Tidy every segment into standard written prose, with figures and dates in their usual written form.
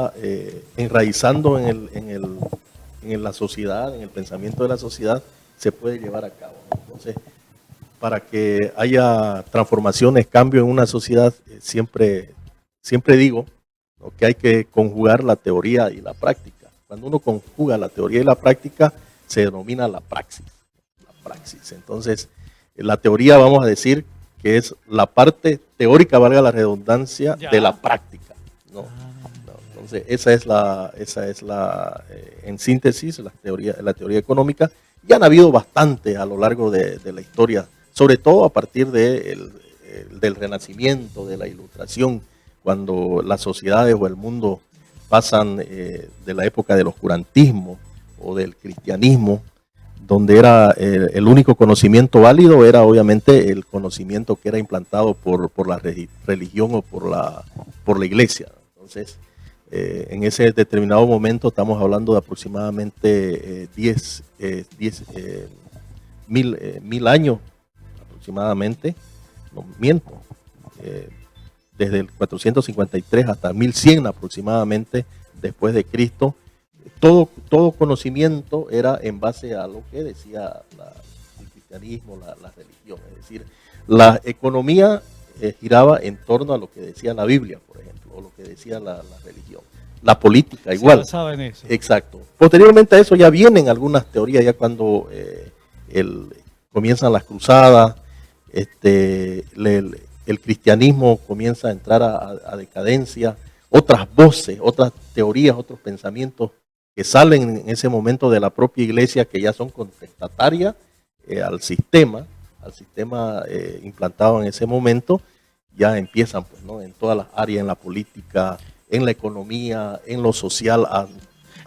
va enraizando en la sociedad, en el pensamiento de la sociedad, se puede llevar a cabo, ¿no? Entonces, para que haya transformaciones, cambio en una sociedad, siempre digo, ¿no?, que hay que conjugar la teoría y la práctica. Cuando uno conjuga la teoría y la práctica, se denomina la praxis. La praxis. Entonces, la teoría, vamos a decir, que es la parte teórica, valga la redundancia, de la práctica, ¿no? Entonces, esa es la en síntesis, la teoría económica. Ya han habido bastante a lo largo de la historia, sobre todo a partir del Renacimiento, de la Ilustración, cuando las sociedades o el mundo pasan de la época del oscurantismo o del cristianismo, donde era el único conocimiento válido era obviamente el conocimiento que era implantado por la religión o por la iglesia. Entonces, en ese determinado momento estamos hablando de aproximadamente 1000 años aproximadamente, no miento, desde el 453 hasta 1100 aproximadamente después de Cristo. Todo conocimiento era en base a lo que decía el cristianismo, la religión. Es decir, la economía giraba en torno a lo que decía la Biblia, por ejemplo, o lo que decía la religión. La política igual. Se basaba en eso. Exacto. Posteriormente a eso ya vienen algunas teorías, ya cuando comienzan las cruzadas, el cristianismo comienza a entrar a decadencia, otras voces, otras teorías, otros pensamientos que salen en ese momento de la propia iglesia, que ya son contestatarias al sistema implantado en ese momento, ya empiezan, pues, ¿no?, en todas las áreas, en la política, en la economía, en lo social, a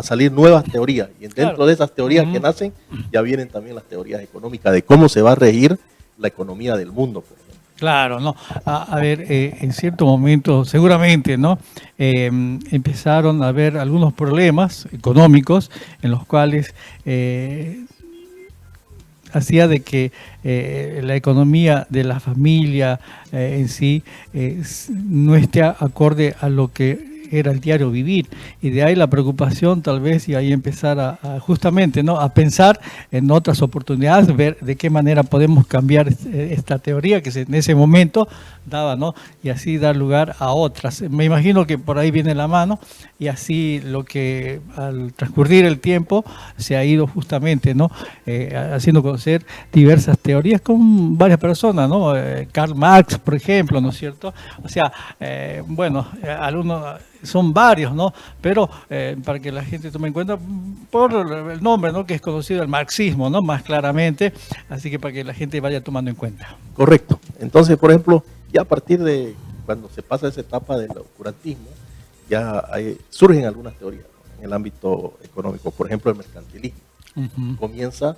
salir nuevas teorías. Y dentro de esas teorías que nacen, ya vienen también las teorías económicas, de cómo se va a regir la economía del mundo, por ejemplo. Claro, no. A ver, en cierto momento, seguramente, ¿no? Empezaron a haber algunos problemas económicos en los cuales hacía de que la economía de la familia en sí no esté acorde a lo que era el diario vivir, y de ahí la preocupación tal vez, y ahí empezar justamente, ¿no?, a pensar en otras oportunidades, ver de qué manera podemos cambiar esta teoría que en ese momento daba, ¿no?, y así dar lugar a otras. Me imagino que por ahí viene la mano, y así lo que al transcurrir el tiempo se ha ido justamente, ¿no?, haciendo conocer diversas teorías con varias personas, ¿no? Karl Marx, por ejemplo, ¿no es cierto? O sea, bueno, algunos son varios, ¿no? Pero para que la gente tome en cuenta por el nombre, ¿no?, que es conocido el marxismo, ¿no?, más claramente, así que para que la gente vaya tomando en cuenta. Correcto. Entonces, por ejemplo, ya a partir de cuando se pasa esa etapa del oscurantismo, ya surgen algunas teorías, ¿no?, en el ámbito económico. Por ejemplo, el mercantilismo. Comienza,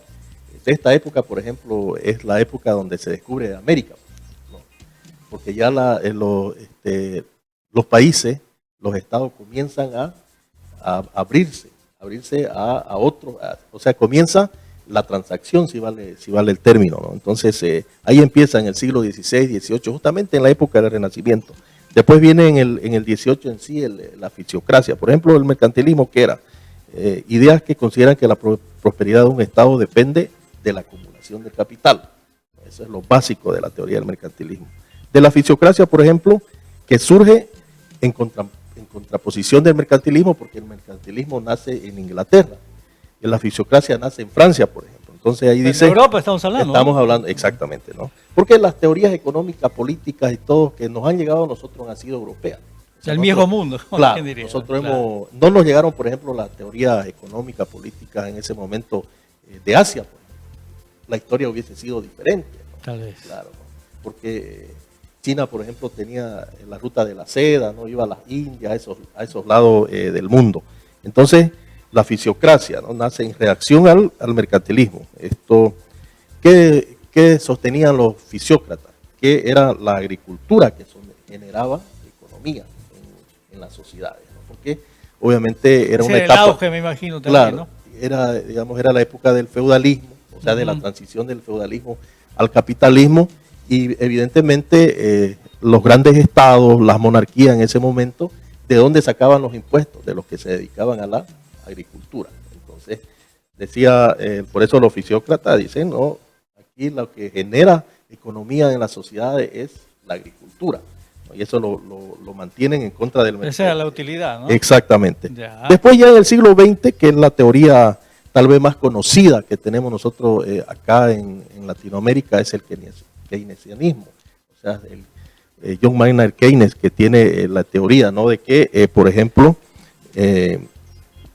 de esta época, por ejemplo, es la época donde se descubre América, ¿no?, porque ya los países, los estados comienzan a abrirse a otros, o sea, comienza la transacción, si vale el término, ¿no? Entonces, ahí empieza en el siglo XVI, XVIII, justamente en la época del Renacimiento. Después viene en el XVIII en sí la fisiocracia. Por ejemplo, el mercantilismo, que era ideas que consideran que la prosperidad de un estado depende de la acumulación de capital. Eso es lo básico de la teoría del mercantilismo. De la fisiocracia, por ejemplo, que surge en contraposición del mercantilismo, porque el mercantilismo nace en Inglaterra y la fisiocracia nace en Francia, por ejemplo. Entonces ahí dice... En Europa estamos hablando. Estamos hablando, exactamente, ¿no? Porque las teorías económicas, políticas y todo que nos han llegado a nosotros han sido europeas. O sea, el viejo mundo. Claro, nosotros no nos llegaron, por ejemplo, las teorías económicas, políticas en ese momento de Asia, por ejemplo. La historia hubiese sido diferente, ¿no? Tal vez. Claro, ¿no? Porque China, por ejemplo, tenía la ruta de la seda, ¿no? Iba a las Indias, a esos lados del mundo. Entonces, la fisiocracia, ¿no?, nace en reacción al mercantilismo. ¿Qué sostenían los fisiócratas? Que era la agricultura que generaba economía en las sociedades, ¿no? Porque obviamente era una etapa... el auge, me imagino, también, claro, ¿no? Era la época del feudalismo, o sea, de la transición del feudalismo al capitalismo, y evidentemente los grandes estados, las monarquías en ese momento, ¿de dónde sacaban los impuestos? De los que se dedicaban a la agricultura. Entonces, decía, por eso los fisiócratas dicen, no, aquí lo que genera economía en las sociedades es la agricultura, ¿no? Y eso lo mantienen en contra del mercado. Esa era la utilidad, ¿no? Exactamente. Ya. Después ya en el siglo XX, que es la teoría tal vez más conocida que tenemos nosotros acá en Latinoamérica, es el keynesianismo. O sea, John Maynard Keynes, que tiene la teoría, ¿no?, de que, por ejemplo,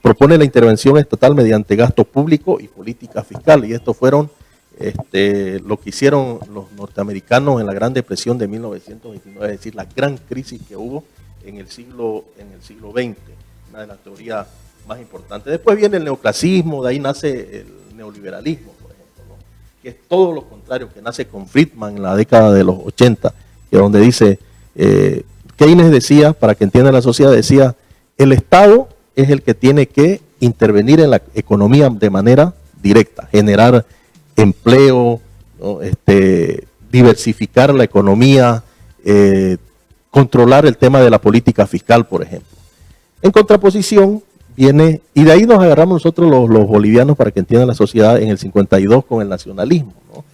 propone la intervención estatal mediante gasto público y política fiscal. Y estos fueron lo que hicieron los norteamericanos en la Gran Depresión de 1929, es decir, la gran crisis que hubo en el siglo XX, una de las teorías más importantes. Después viene el neoclasismo, de ahí nace el neoliberalismo, por ejemplo, ¿no?, que es todo lo contrario, que nace con Friedman en la década de los 80, que donde dice, Keynes decía, para que entienda la sociedad, decía, el Estado es el que tiene que intervenir en la economía de manera directa, generar empleo, ¿no?, diversificar la economía, controlar el tema de la política fiscal, por ejemplo. En contraposición viene, y de ahí nos agarramos nosotros los bolivianos, para que entiendan la sociedad, en el 52 con el nacionalismo, ¿no?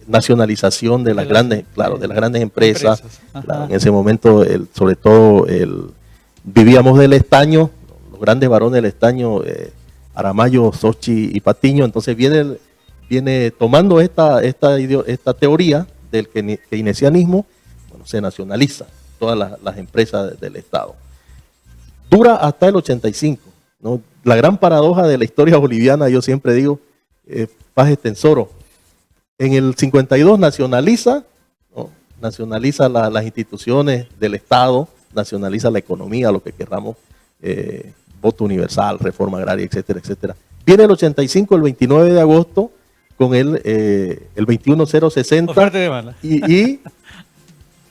Nacionalización de las grandes, claro, de las grandes empresas. Claro, en ese momento, sobre todo, vivíamos del estaño, los grandes varones del estaño, Aramayo, Sochi y Patiño. Entonces viene tomando esta teoría del keynesianismo, bueno, se nacionaliza todas las empresas del Estado. Dura hasta el 85, ¿no? La gran paradoja de la historia boliviana, yo siempre digo, Paz Extensoro, en el 52 nacionaliza, ¿no?, nacionaliza las instituciones del Estado, nacionaliza la economía, lo que querramos, voto universal, reforma agraria, etcétera, etcétera. Viene el 85, el 29 de agosto, con el 21060 y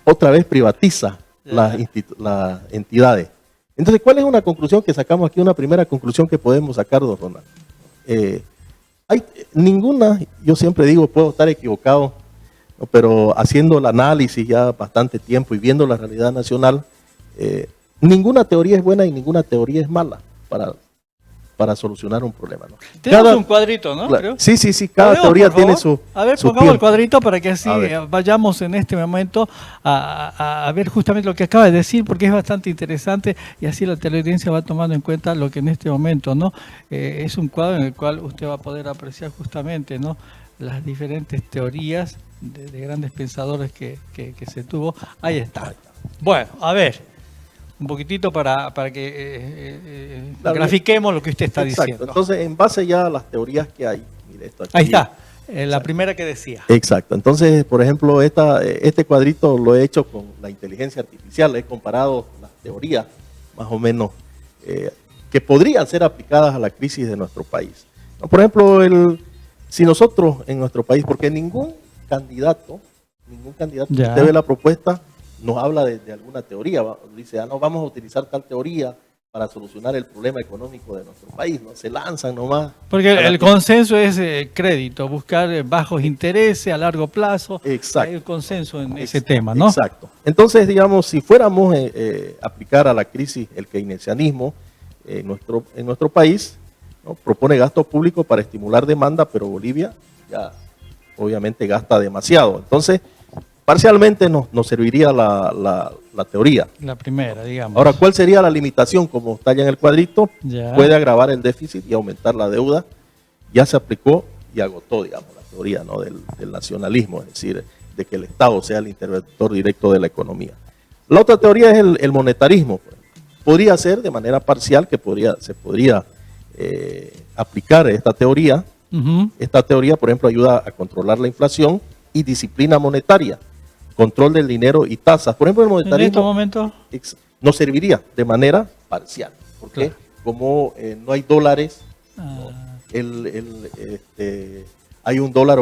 otra vez privatiza las entidades. Entonces, ¿cuál es una conclusión que sacamos aquí? Una primera conclusión que podemos sacar, don Ronald. Hay ninguna, yo siempre digo, puedo estar equivocado, ¿no?, pero haciendo el análisis ya bastante tiempo y viendo la realidad nacional, ninguna teoría es buena y ninguna teoría es mala para solucionar un problema, ¿no? Tenemos un cuadrito, ¿no? Creo. Sí, cada teoría tiene su... A ver, pongamos el cuadrito para que así vayamos en este momento a ver justamente lo que acaba de decir, porque es bastante interesante y así la teleaudiencia va tomando en cuenta lo que en este momento, ¿no? Es un cuadro en el cual usted va a poder apreciar justamente, ¿no?, las diferentes teorías de grandes pensadores que se tuvo. Ahí está. Bueno, a ver. Un poquitito para que grafiquemos lo que usted está diciendo. Entonces, en base ya a las teorías que hay, mire esto aquí. Ahí está, la primera que decía. Exacto. Entonces, por ejemplo, este cuadrito lo he hecho con la inteligencia artificial, he comparado las teorías más o menos que podrían ser aplicadas a la crisis de nuestro país. Por ejemplo, si nosotros en nuestro país, porque ningún candidato, usted ve la propuesta, nos habla de alguna teoría, dice, no, vamos a utilizar tal teoría para solucionar el problema económico de nuestro país, ¿no? Se lanzan nomás. Porque el consenso es crédito, buscar bajos intereses a largo plazo. Exacto. Hay un consenso en ese tema, ¿no? Exacto. Entonces, digamos, si fuéramos a aplicar a la crisis el keynesianismo en nuestro país, ¿no?, propone gasto público para estimular demanda, pero Bolivia ya obviamente gasta demasiado. Entonces, parcialmente nos serviría la teoría. La primera, digamos. Ahora, ¿cuál sería la limitación? Como está ya en el cuadrito, puede agravar el déficit y aumentar la deuda. Ya se aplicó y agotó, digamos, la teoría, ¿no?, del nacionalismo, es decir, de que el Estado sea el interventor directo de la economía. La otra teoría es el monetarismo. Podría ser de manera parcial que se podría aplicar esta teoría. Esta teoría, por ejemplo, ayuda a controlar la inflación y disciplina monetaria, control del dinero y tasas. Por ejemplo, el monetarismo en estos momentos nos serviría de manera parcial, porque como no hay dólares, hay un dólar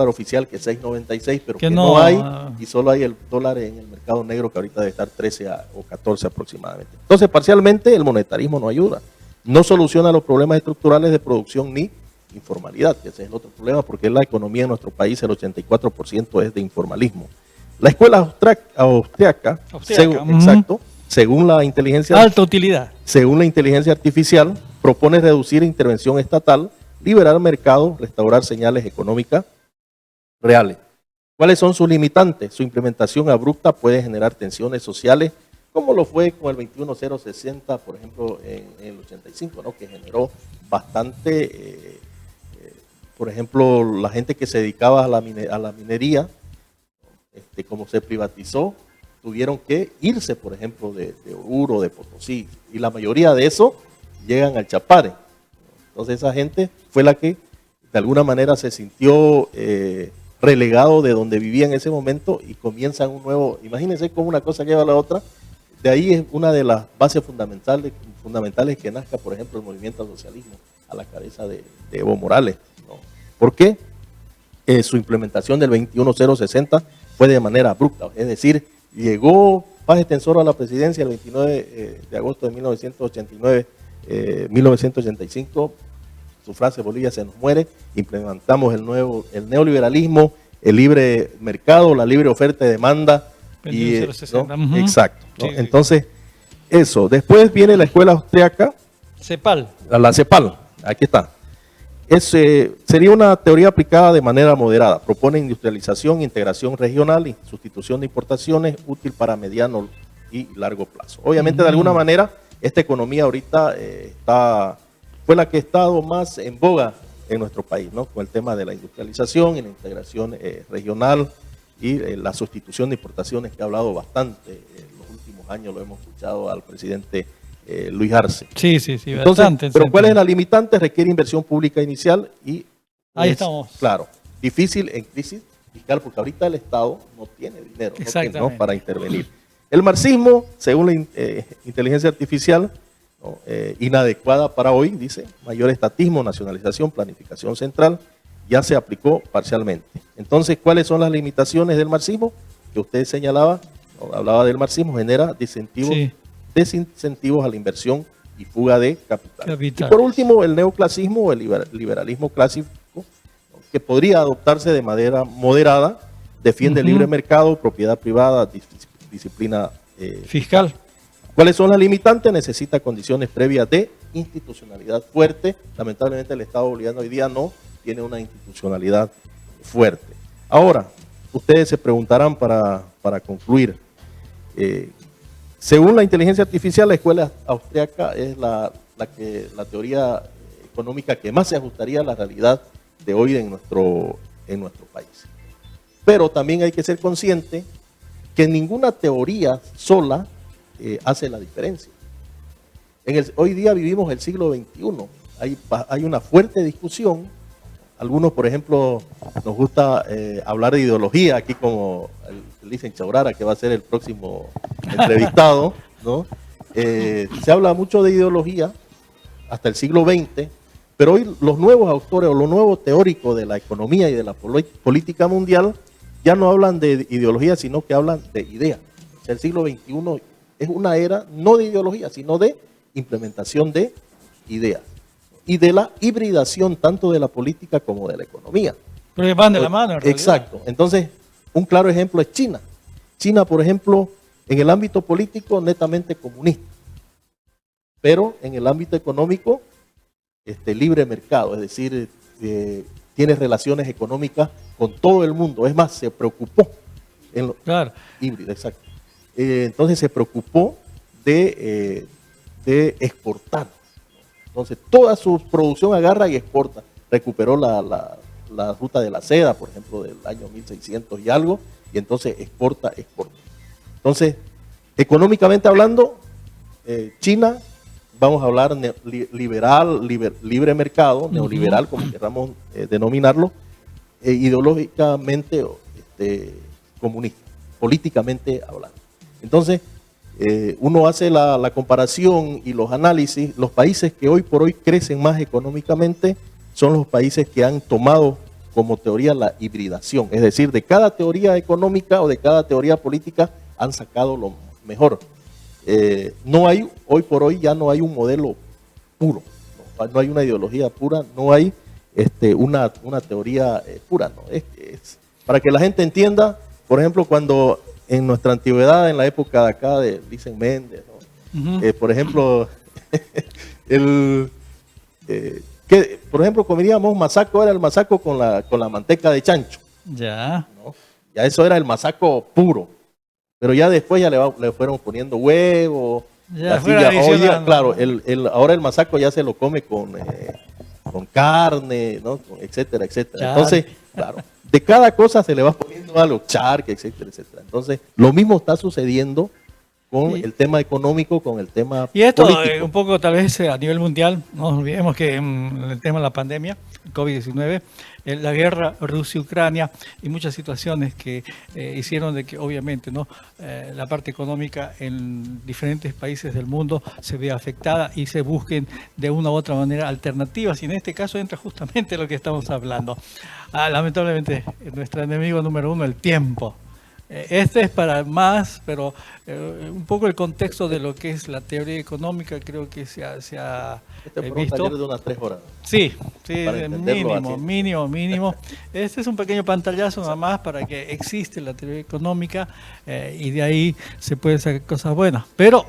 oficial que es 6.96, pero que no hay, y solo hay el dólar en el mercado negro, que ahorita debe estar 13 o 14 aproximadamente. Entonces, parcialmente, el monetarismo no ayuda, no soluciona los problemas estructurales de producción ni informalidad, que ese es el otro problema, porque la economía en nuestro país, el 84% es de informalismo. La escuela austriaca, exacto, según la inteligencia Alta utilidad. según la inteligencia artificial, propone reducir intervención estatal, liberar mercado, restaurar señales económicas reales. ¿Cuáles son sus limitantes? Su implementación abrupta puede generar tensiones sociales, como lo fue con el 21060, por ejemplo, en el 85, ¿no? Que generó bastante, por ejemplo, la gente que se dedicaba a la minería, como se privatizó, tuvieron que irse, por ejemplo, de Oruro, de Potosí, y la mayoría de eso llegan al Chapare. Entonces esa gente fue la que de alguna manera se sintió relegado de donde vivía en ese momento y comienzan un nuevo, imagínense cómo una cosa lleva a la otra. De ahí es una de las bases fundamentales que nazca, por ejemplo, el movimiento al socialismo a la cabeza de Evo Morales, ¿no? ¿Por qué? Su implementación del 21060 fue de manera abrupta, es decir, llegó Paz Extensoro a la presidencia el 29 de agosto de 1985, su frase "Bolivia se nos muere", implementamos el neoliberalismo, el libre mercado, la libre oferta y demanda. Y, ¿no? Exacto, ¿no? Sí, entonces, eso. Después viene la escuela austriaca. CEPAL. La CEPAL, aquí está. Sería una teoría aplicada de manera moderada. Propone industrialización, integración regional y sustitución de importaciones, útil para mediano y largo plazo. Obviamente, de alguna manera, esta economía ahorita fue la que ha estado más en boga en nuestro país, ¿no? Con el tema de la industrialización y la integración regional y la sustitución de importaciones, que ha hablado bastante en los últimos años, lo hemos escuchado al presidente Luis Arce. Sí, Entonces, bastante. Pero ¿cuál es la limitante? Requiere inversión pública inicial y ahí estamos. Claro, difícil en crisis fiscal, porque ahorita el Estado no tiene dinero, ¿no? Para intervenir. El marxismo, según la inteligencia artificial, ¿no? Inadecuada para hoy, dice, mayor estatismo, nacionalización, planificación central, ya se aplicó parcialmente. Entonces, ¿cuáles son las limitaciones del marxismo? Que usted señalaba, ¿no? Hablaba del marxismo, genera desincentivos a la inversión y fuga de capital. Y por último, el neoclasismo o el liberalismo clásico, ¿no? Que podría adoptarse de manera moderada, defiende el libre mercado, propiedad privada, disciplina fiscal. ¿Cuáles son las limitantes? Necesita condiciones previas de institucionalidad fuerte. Lamentablemente el Estado boliviano hoy día no tiene una institucionalidad fuerte. Ahora, ustedes se preguntarán para concluir, según la inteligencia artificial, la escuela austriaca es la teoría económica que más se ajustaría a la realidad de hoy en nuestro país. Pero también hay que ser consciente que ninguna teoría sola hace la diferencia. Hoy día vivimos el siglo XXI, hay una fuerte discusión. Algunos, por ejemplo, nos gusta hablar de ideología, aquí como el dicen Chaurara, que va a ser el próximo entrevistado, ¿no? Se habla mucho de ideología hasta el siglo XX, pero hoy los nuevos autores o los nuevos teóricos de la economía y de la política mundial ya no hablan de ideología, sino que hablan de ideas. O sea, el siglo XXI es una era no de ideología, sino de implementación de ideas y de la hibridación tanto de la política como de la economía. Pero que van de la mano, en realidad. Exacto. Entonces, un claro ejemplo es China. China, por ejemplo, en el ámbito político, netamente comunista, pero en el ámbito económico, libre mercado, es decir, tiene relaciones económicas con todo el mundo. Es más, se preocupó en lo híbrido, exacto. Entonces se preocupó de exportar. Entonces toda su producción agarra y exporta. Recuperó la ruta de la seda, por ejemplo, del año 1600 y algo, y entonces exporta. Entonces, económicamente hablando, China, vamos a hablar libre mercado, neoliberal, como queramos denominarlo, ideológicamente comunista, políticamente hablando. Entonces, uno hace la comparación y los análisis. Los países que hoy por hoy crecen más económicamente son los países que han tomado como teoría la hibridación, es decir, de cada teoría económica o de cada teoría política han sacado lo mejor. No hay, hoy por hoy ya no hay un modelo puro, no hay una ideología pura, no hay una teoría pura, ¿no? Para que la gente entienda, por ejemplo, cuando en nuestra antigüedad, en la época de acá de Vicente Méndez, ¿no? Por ejemplo, por ejemplo, comeríamos masaco, era el masaco con la manteca de chancho. Ya. ¿No? Ya eso era el masaco puro. Pero ya después ya le fueron poniendo huevo. Ya, claro, ahora el masaco ya se lo come con carne, ¿no? Etcétera, etcétera. Charque. Entonces, claro, de cada cosa se le va poniendo algo, charque, etcétera, etcétera. Entonces, lo mismo está sucediendo con el tema económico, con el tema y esto político. un poco tal vez a nivel mundial, no nos olvidemos que el tema de la pandemia, el COVID-19, la guerra Rusia-Ucrania y muchas situaciones que hicieron de que obviamente la parte económica en diferentes países del mundo se vea afectada y se busquen de una u otra manera alternativas, y en este caso entra justamente lo que estamos hablando. Lamentablemente nuestro enemigo número uno, el tiempo. Este es para más, pero un poco el contexto de lo que es la teoría económica creo que se ha Este fue un visto. taller de unas 3 horas. Sí, Para entenderlo mínimo. Este es un pequeño pantallazo nada más para que existe la teoría económica y de ahí se pueden sacar cosas buenas. Pero